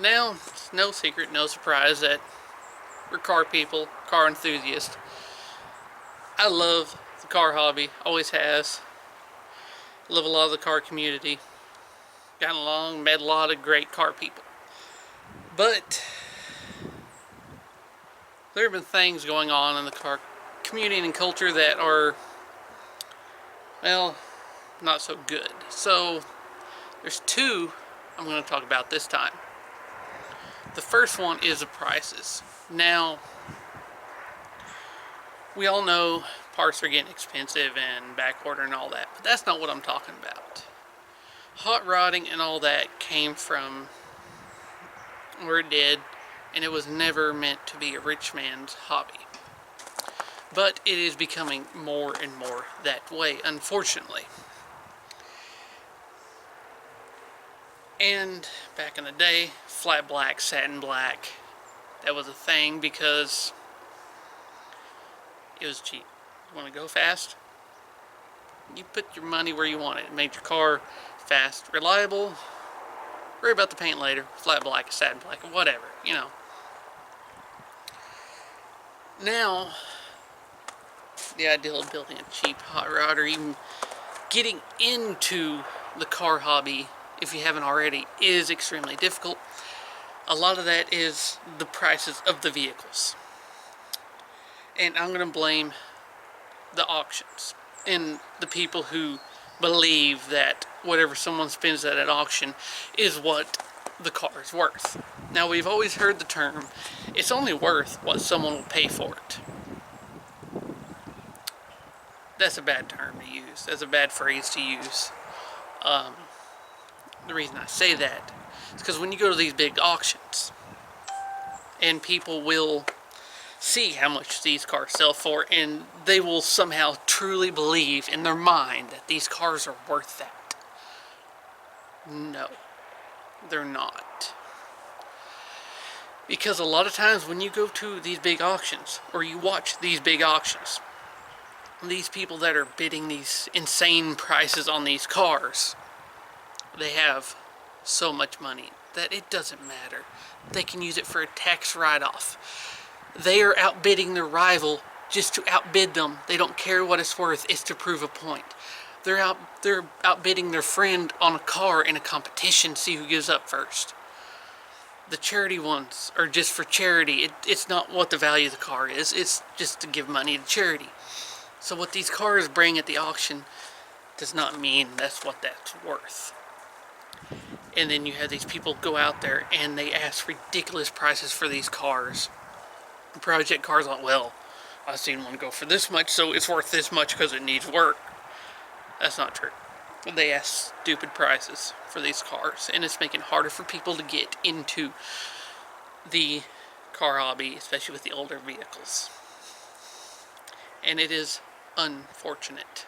Now, it's no secret, no surprise that we're car people, car enthusiasts. I love the car hobby, always has. Love a lot of the car community. Gotten along, met a lot of great car people. But there have been things going on in the car community and culture that are, well, not so good. So there's two I'm going to talk about this time. The first one is the prices. Now, we all know parts are getting expensive and back order and all that, but that's not what I'm talking about. Hot rodding and all that came from where it did, and it was never meant to be a rich man's hobby. But it is becoming more and more that way, unfortunately. And back in the day, flat black, satin black, that was a thing because it was cheap. You want to go fast? You put your money where you want it. It made your car fast, reliable. Worry about the paint later. Flat black, satin black, whatever, you know. Now, the idea of building a cheap hot rod or even getting into the car hobby, if you haven't already, is extremely difficult. A lot of that is the prices of the vehicles. And I'm going to blame the auctions and the people who believe that whatever someone spends at an auction is what the car is worth. Now, we've always heard the term, it's only worth what someone will pay for it. That's a bad term to use. That's a bad phrase to use. The reason I say that is because when you go to these big auctions and people will see how much these cars sell for, and they will somehow truly believe in their mind that these cars are worth that. No, they're not. Because a lot of times when you go to these big auctions, or you watch these big auctions, these people that are bidding these insane prices on these cars, they have so much money that it doesn't matter. They can use it for a tax write-off. They are outbidding their rival just to outbid them. They don't care what it's worth. It's to prove a point. They're outbidding their friend on a car in a competition to see who gives up first. The charity ones are just for charity. It's not what the value of the car is. It's just to give money to charity. So what these cars bring at the auction does not mean that's what that's worth. And then you have these people go out there and they ask ridiculous prices for these cars. Project cars, like, well, I've seen one go for this much, so it's worth this much because it needs work. That's not true. They ask stupid prices for these cars, and it's making it harder for people to get into the car hobby, especially with the older vehicles. And it is unfortunate.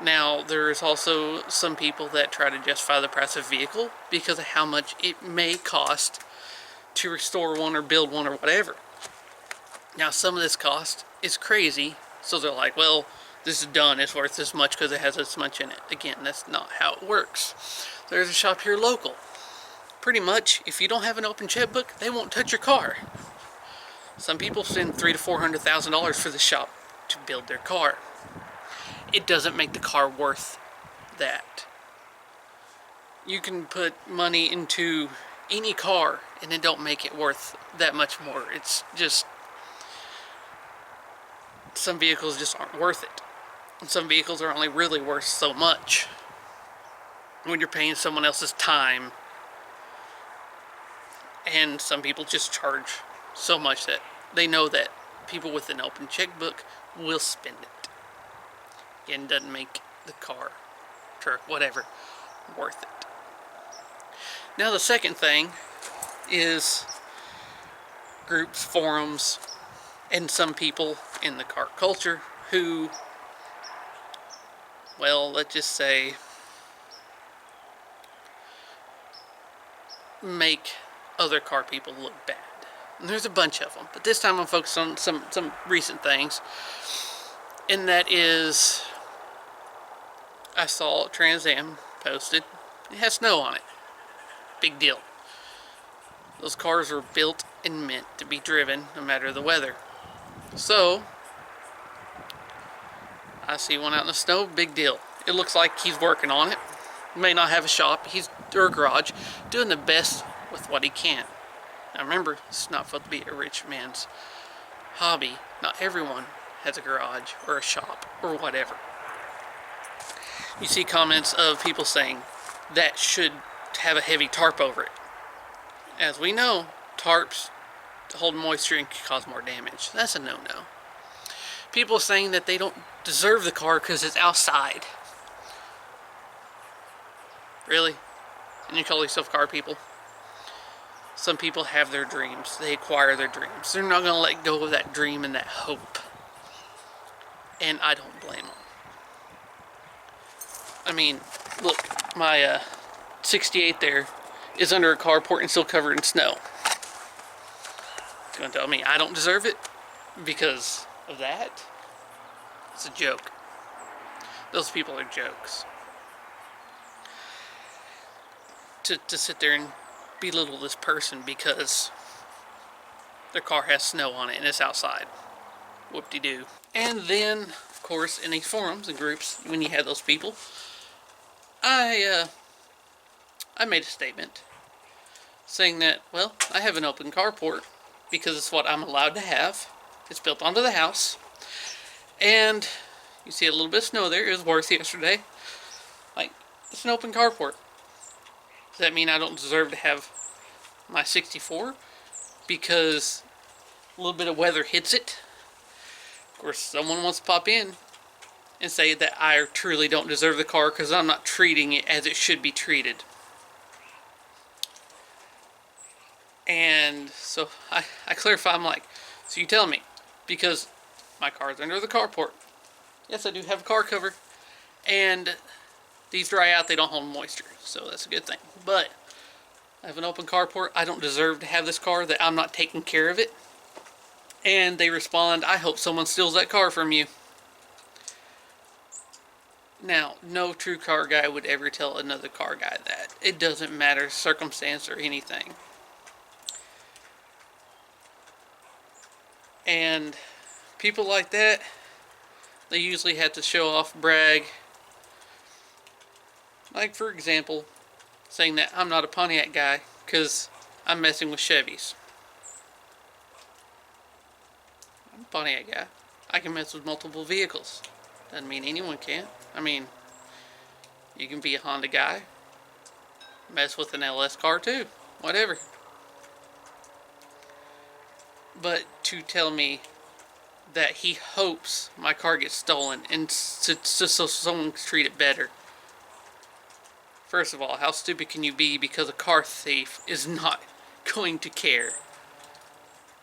Now, there's also some people that try to justify the price of a vehicle because of how much it may cost to restore one or build one or whatever. Now, some of this cost is crazy, so they're like, well, this is done, it's worth this much because it has this much in it. Again, that's not how it works. There's a shop here local. Pretty much, if you don't have an open checkbook, they won't touch your car. Some people spend $300,000 to $400,000 for the shop to build their car. It doesn't make the car worth that. You can put money into any car and it don't make it worth that much more. It's just, some vehicles just aren't worth it. And some vehicles are only really worth so much when you're paying someone else's time. And some people just charge so much that they know that people with an open checkbook will spend it. And doesn't make the car, truck, whatever, worth it. Now, the second thing is groups, forums, and some people in the car culture who, well, let's just say, make other car people look bad. And there's a bunch of them, but this time I'm focused on some recent things. And that is, I saw Trans Am posted, it has snow on it. Big deal. Those cars are built and meant to be driven no matter the weather. So, I see one out in the snow, big deal. It looks like he's working on it. He may not have a shop, or a garage, doing the best with what he can. Now remember, it's not supposed to be a rich man's hobby. Not everyone has a garage or a shop or whatever. You see comments of people saying that should have a heavy tarp over it. As we know, tarps hold moisture and can cause more damage. That's a no-no. People saying that they don't deserve the car because it's outside. Really? And you call yourself car people? Some people have their dreams. They acquire their dreams. They're not going to let go of that dream and that hope. And I don't blame them. I mean, look, my 68 there is under a carport and still covered in snow. You're going to tell me I don't deserve it because of that? It's a joke. Those people are jokes. To sit there and belittle this person because their car has snow on it and it's outside. Whoop-de-doo. And then, of course, in these forums and groups, when you have those people, I made a statement saying that, well, I have an open carport because it's what I'm allowed to have. It's built onto the house. And you see a little bit of snow there. It was worse yesterday. Like, it's an open carport. Does that mean I don't deserve to have my 64? Because a little bit of weather hits it. Of course, someone wants to pop in and say that I truly don't deserve the car because I'm not treating it as it should be treated. And so I clarify, I'm like, so you tell me, because my car's under the carport. Yes, I do have a car cover. And these dry out, they don't hold moisture. So that's a good thing. But I have an open carport. I don't deserve to have this car, that I'm not taking care of it. And they respond, I hope someone steals that car from you. Now, no true car guy would ever tell another car guy that. It doesn't matter circumstance or anything. And people like that, they usually have to show off, brag. Like, for example, saying that I'm not a Pontiac guy because I'm messing with Chevys. I'm a Pontiac guy. I can mess with multiple vehicles. Doesn't mean anyone can. I mean, you can be a Honda guy, mess with an LS car too, whatever. But to tell me that he hopes my car gets stolen and so someone can treat it better. First of all, how stupid can you be because a car thief is not going to care?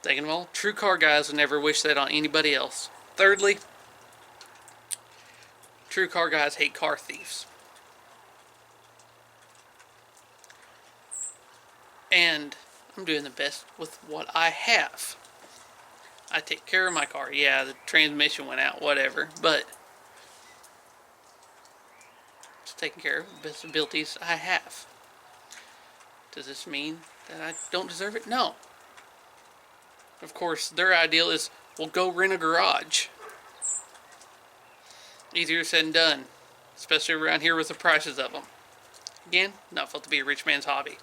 Second of all, true car guys would never wish that on anybody else. Thirdly, true car guys hate car thieves. And I'm doing the best with what I have. I take care of my car. Yeah, the transmission went out, whatever, but it's taking care of the best abilities I have. Does this mean that I don't deserve it? No. Of course, their ideal is, well, go rent a garage. Easier said than done, especially around here with the prices of them. Again, not felt to be a rich man's hobby.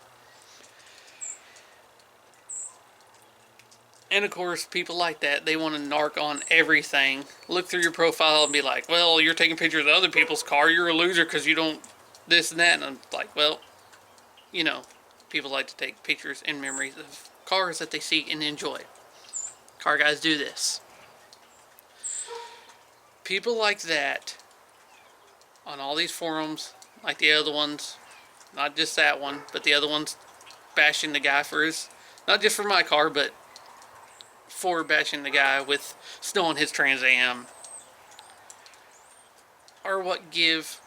And of course, people like that, they want to narc on everything. Look through your profile and be like, well, you're taking pictures of other people's car. You're a loser because you don't this and that. And I'm like, well, you know, people like to take pictures and memories of cars that they see and enjoy. Car guys do this. People like that on all these forums, like the other ones, not just that one, but the other ones bashing the guy for his, not just for my car, but for bashing the guy with snow on his Trans Am, are what give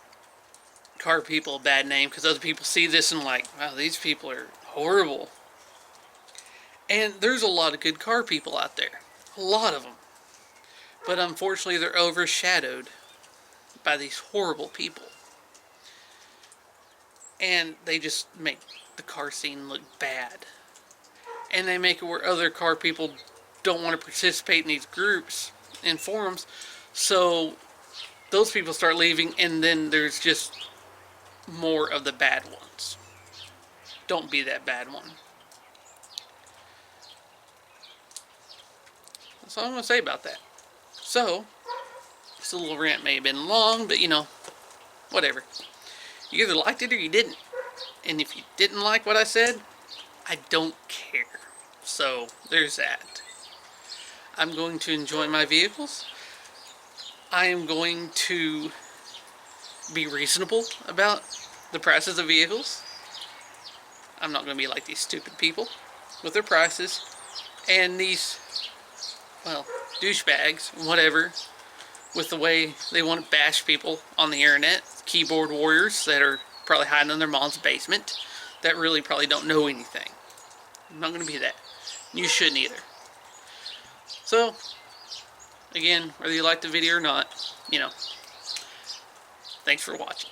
car people a bad name, because other people see this and like, wow, these people are horrible. And there's a lot of good car people out there, a lot of them, but unfortunately they're overshadowed by these horrible people. and they just make the car scene look bad. And they make it where other car people don't want to participate in these groups and forums, so those people start leaving, and then there's just more of the bad ones. Don't be that bad one. That's all I'm going to say about that. So, this little rant may have been long, but you know, whatever. You either liked it or you didn't. And if you didn't like what I said, I don't care. So, there's that. I'm going to enjoy my vehicles. I am going to be reasonable about the prices of vehicles. I'm not going to be like these stupid people with their prices. And these, well, douchebags, whatever, with the way they want to bash people on the internet. Keyboard warriors that are probably hiding in their mom's basement that really probably don't know anything. I'm not going to be that. You shouldn't either. So, again, whether you like the video or not, you know, thanks for watching.